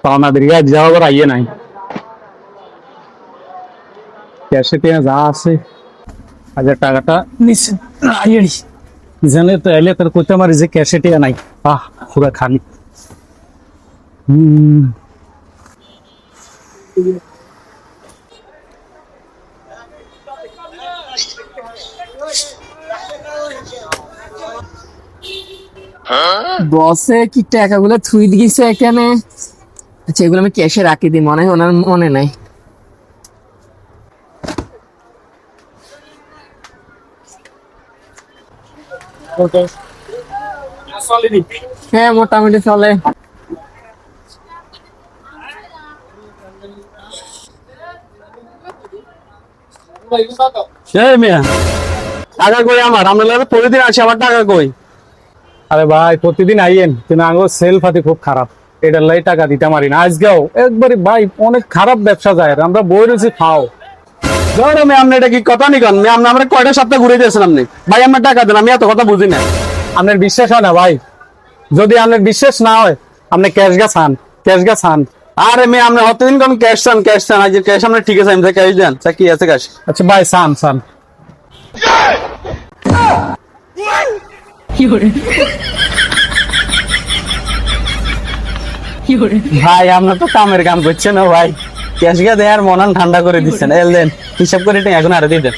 পাওনাদের কাছে যাওয়া আবার আইয়ে নাই, ক্যাশে টেনে যা আছে 1000 টাকাটা নিচে আইয়ে জানে তো এলে তোর করতে আমার যে ক্যাশে টেনে নাই। পুরা খালি। বসে কি টাকাগুলো থুই দিয়েছে এখানে। আচ্ছা, এগুলো আমি ক্যাশে রাখি দিই, মনে হয় ওনার মনে নাই। হ্যাঁ, মোটামুটি চলে। টাকা কই আমার? আমরা প্রতিদিন আসি, আমার টাকা কই? আরে ভাই প্রতিদিন আইয়েন, কিন্তু আঙ্গো সেল ফাতি খুব খারাপ, এটার লাই টাকা দিতে পারি না। আজকেও একবারে ভাই অনেক খারাপ ব্যবসা যায়, আমরা বই রয়েছি খাও। ধরো ম্যাম, এটা কি কথা নিকন? ম্যাম আমরা কয়টা সপ্তাহ ঘুরে দিয়েছেন আপনি? ভাই আমার টাকা দেন, আমি এত কথা বুঝি না। আপনার বিশ্বাস হয় না ভাই? যদি আপনার বিশ্বাস না হয় আপনি ক্যাশ গা চান, ক্যাশ গা চান। আরে মেয়ে আপনি অতদিন কোন ক্যাশ চান, ক্যাশ চান। আজ ক্যাশ আপনার ঠিক আছে, আমি ক্যাশ দেন, কি আছে ক্যাশ? আচ্ছা ভাই চান চান। ভাই আপনার তো কামের কাম করছে না ভাই, ক্যাশ গা দেয়ার মনান ঠান্ডা করে দিচ্ছেন। এল দেন, হিসাব করে এখন আরো দিয়ে দেন।